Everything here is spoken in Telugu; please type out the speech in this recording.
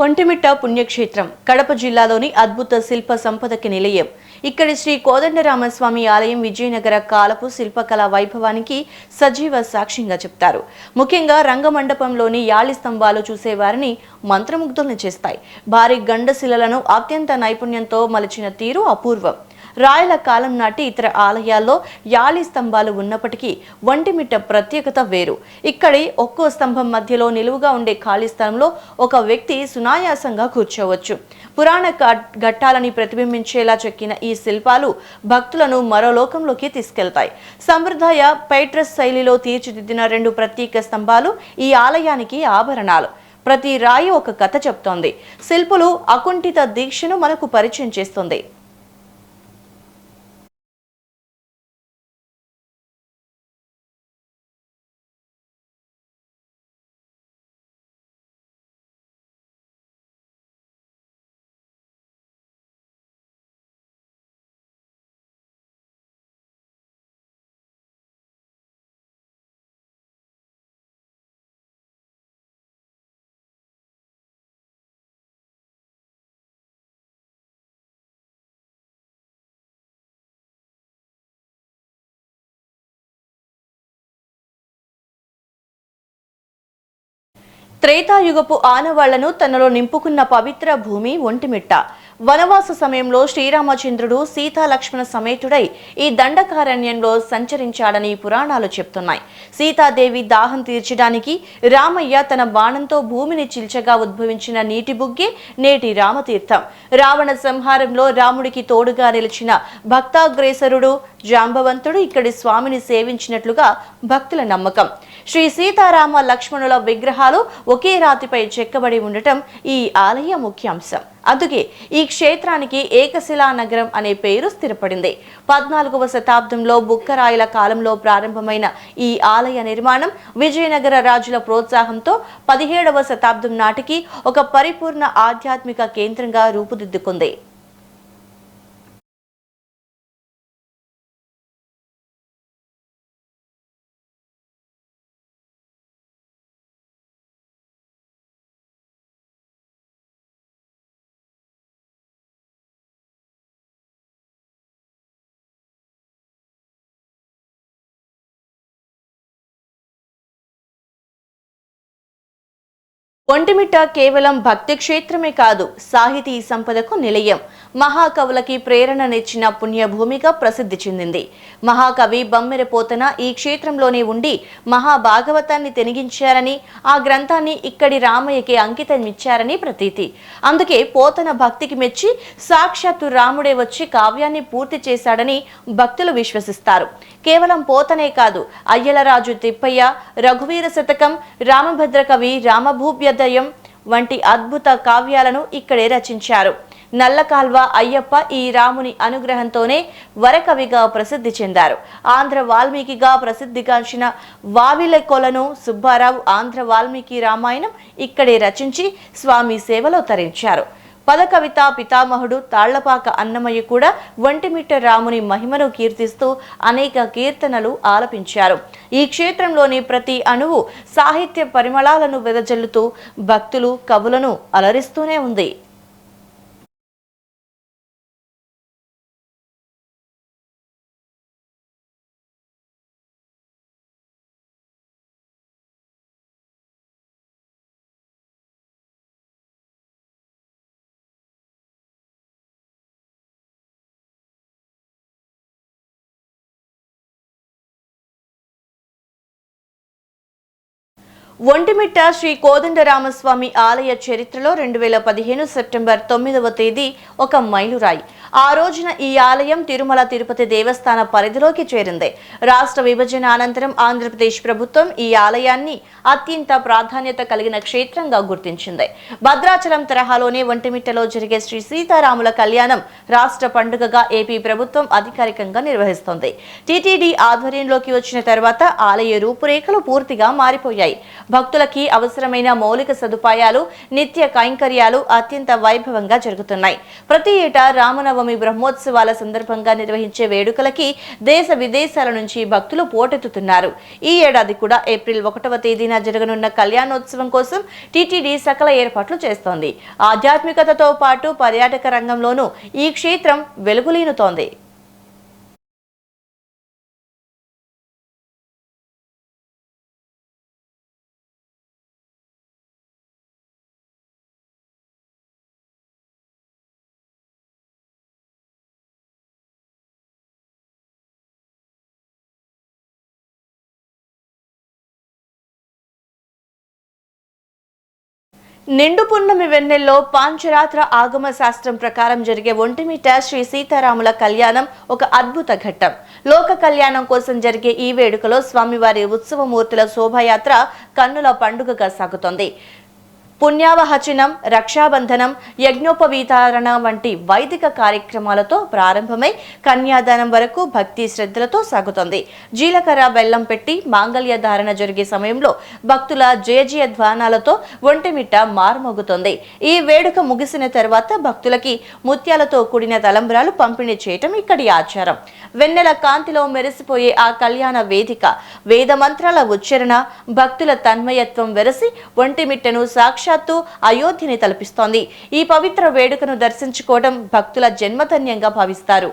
ఒంటిమిట్ట పుణ్యక్షేత్రం కడప జిల్లాలోని అద్భుత శిల్ప సంపదకి నిలయం. ఇక్కడి శ్రీ కోదండరామస్వామి ఆలయం విజయనగర కాలపు శిల్పకళ వైభవానికి సజీవ సాక్ష్యంగా చెప్తారు. ముఖ్యంగా రంగమండపంలోని యాళి స్తంభాలు చూసేవారిని మంత్రముగ్ధులను చేస్తాయి. భారీ గండశిలలను అత్యంత నైపుణ్యంతో మలిచిన తీరు అపూర్వం. రాయల కాలం నాటి ఇతర ఆలయాల్లో యాళి స్తంభాలు ఉన్నప్పటికీ ఒంటిమిట్ట ప్రత్యేకత వేరు. ఇక్కడి ఒక్కో స్తంభం మధ్యలో నిలువుగా ఉండే ఖాళీ స్థలంలో ఒక వ్యక్తి సునాయాసంగా కూర్చోవచ్చు. పురాణ ఘట్టాలని ప్రతిబింబించేలా చెక్కిన ఈ శిల్పాలు భక్తులను మరో లోకంలోకి తీసుకెళ్తాయి. సంప్రదాయ పైట్రస్ శైలిలో తీర్చిదిద్దిన 2 ప్రత్యేక స్తంభాలు ఈ ఆలయానికి ఆభరణాలు. ప్రతి రాయి ఒక కథ చెప్తోంది. శిల్పులు అకుంఠిత దీక్షను మనకు పరిచయం చేస్తుంది. త్రేతాయుగపు ఆనవాళ్లను తనలో నింపుకున్న పవిత్ర భూమి ఒంటిమిట్ట. వనవాస సమయంలో శ్రీరామచంద్రుడు సీతాలక్ష్మణ సమేతుడై ఈ దండకారణ్యంలో సంచరించాడని పురాణాలు చెప్తున్నాయి. సీతాదేవి దాహం తీర్చడానికి రామయ్య తన బాణంతో భూమిని చీల్చగా ఉద్భవించిన నీటి బుగ్గే నేటి రామతీర్థం. రావణ సంహారంలో రాముడికి తోడుగా నిలిచిన భక్తాగ్రేసరుడు జాంబవంతుడు ఇక్కడి స్వామిని సేవించినట్లుగా భక్తుల నమ్మకం. శ్రీ సీతారామ లక్ష్మణుల విగ్రహాలు ఒకే రాతిపై చెక్కబడి ఉండటం ఈ ఆలయ ముఖ్యాంశం. అందుకే ఈ క్షేత్రానికి ఏకశిలా నగరం అనే పేరు స్థిరపడింది. 14వ శతాబ్దంలో బుక్కరాయల కాలంలో ప్రారంభమైన ఈ ఆలయ నిర్మాణం విజయనగర రాజుల ప్రోత్సాహంతో 17వ శతాబ్దం నాటికి ఒక పరిపూర్ణ ఆధ్యాత్మిక కేంద్రంగా రూపుదిద్దుకుంది. ఒంటిమిట్ట కేవలం భక్తి క్షేత్రమే కాదు, సాహితీ సంపదకు నిలయం. మహాకవులకి ప్రేరణనిచ్చిన పుణ్యభూమిగా ప్రసిద్ధి చెందింది. మహాకవి బమ్మెర పోతన ఈ క్షేత్రంలోనే ఉండి మహాభాగవతాన్ని తెనిగించారని, ఆ గ్రంథాన్ని ఇక్కడి రామయ్యకి అంకితమిచ్చారని ప్రతీతి. అందుకే పోతన భక్తికి మెచ్చి సాక్షాత్తు రాముడే వచ్చి కావ్యాన్ని పూర్తి చేశాడని భక్తులు విశ్వసిస్తారు. కేవలం పోతనే కాదు, అయ్యలరాజు తిప్పయ్య, రఘువీర శతకం, రామభద్ర కవి రామభూభ్యుదయం వంటి అద్భుత కావ్యాలను ఇక్కడే రచించారు. నల్లకాల్వ అయ్యప్ప ఈ రాముని అనుగ్రహంతోనే వరకవిగా ప్రసిద్ధి చెందారు. ఆంధ్ర వాల్మీకిగా ప్రసిద్ధిగాంచిన వావిలకొలను సుబ్బారావు ఆంధ్ర వాల్మీకి రామాయణం ఇక్కడే రచించి స్వామి సేవలో తరించారు. పదకవిత పితామహుడు తాళ్లపాక అన్నమయ్య కూడా ఒంటిమిట్ట రాముని మహిమను కీర్తిస్తూ అనేక కీర్తనలు ఆలపించారు. ఈ క్షేత్రంలోని ప్రతి అణువు సాహిత్య పరిమళాలను వెదజల్లుతూ భక్తులు కవులను అలరిస్తూనే ఉంది. ఒంటిమిట్ట శ్రీ కోదండరామస్వామి ఆలయ చరిత్రలో 2015 సెప్టెంబర్ 9వ తేదీ ఒక మైలురాయి. ఆ రోజున ఈ ఆలయం తిరుమల తిరుపతి దేవస్థాన పరిధిలోకి చేరింది. రాష్ట్ర విభజన అనంతరం ఆంధ్రప్రదేశ్ ప్రభుత్వం ఈ ఆలయాన్ని అత్యంత ప్రాధాన్యత కలిగిన క్షేత్రంగా గుర్తించింది. భద్రాచలం తరహాలోనే ఒంటిమిట్టలో జరిగే శ్రీ సీతారాముల కళ్యాణం రాష్ట్ర పండుగగా ఏపీ ప్రభుత్వం అధికారికంగా నిర్వహిస్తోంది. టీటీడీ ఆధ్వర్యంలోకి వచ్చిన తర్వాత ఆలయ రూపురేఖలు పూర్తిగా మారిపోయాయి. భక్తులకి అవసరమైన మౌలిక సదుపాయాలు, నిత్య కైంకర్యాలు అత్యంత వైభవంగా జరుగుతున్నాయి. ప్రతి ఏటా రామనవమి శ్రీరామనవమి బ్రహ్మోత్సవాల సందర్భంగా నిర్వహించే వేడుకలకి దేశ విదేశాల నుంచి భక్తులు పోటెత్తుతున్నారు. ఈ ఏడాది కూడా ఏప్రిల్ 1వ తేదీన జరగనున్న కళ్యాణోత్సవం కోసం టీటీడీ సకల ఏర్పాట్లు చేస్తోంది. ఆధ్యాత్మికతతో పాటు పర్యాటక రంగంలోనూ ఈ క్షేత్రం వెలుగులీనుతోంది. నిండు పున్నమి వెన్నెల్లో పాంచరాత్ర ఆగమ శాస్త్రం ప్రకారం జరిగే ఒంటిమిట్ట శ్రీ సీతారాముల కళ్యాణం ఒక అద్భుత ఘట్టం. లోక కళ్యాణం కోసం జరిగే ఈ వేడుకలో స్వామివారి ఉత్సవమూర్తుల శోభాయాత్ర కన్నుల పండుగగా సాగుతోంది. పుణ్యావహచనం, రక్షాబంధనం, యజ్ఞోపవీతారణ వంటి వైదిక కార్యక్రమాలతో ప్రారంభమై కన్యాదానం వరకు భక్తి శ్రద్ధలతో సాగుతోంది. జీలకర్ర బెల్లం పెట్టి మాంగళ్య ధారణ జరిగే సమయంలో భక్తుల జయజయ ధ్వానాలతో ఒంటిమిట్ట మారుమోగుతోంది. ఈ వేడుక ముగిసిన తర్వాత భక్తులకి ముత్యాలతో కూడిన తలంబ్రాలు పంపిణీ చేయటం ఇక్కడి ఆచారం. వెన్నెల కాంతిలో మెరిసిపోయే ఆ కళ్యాణ వేదిక వేద మంత్రాల ఉచ్చారణ, భక్తుల తన్మయత్వం వెరసి ఒంటిమిట్టను సాక్షాత్తు అయోధ్యని తలపిస్తోంది. ఈ పవిత్ర వేడుకను దర్శించుకోవడం భక్తుల జన్మధన్యంగా భావిస్తారు.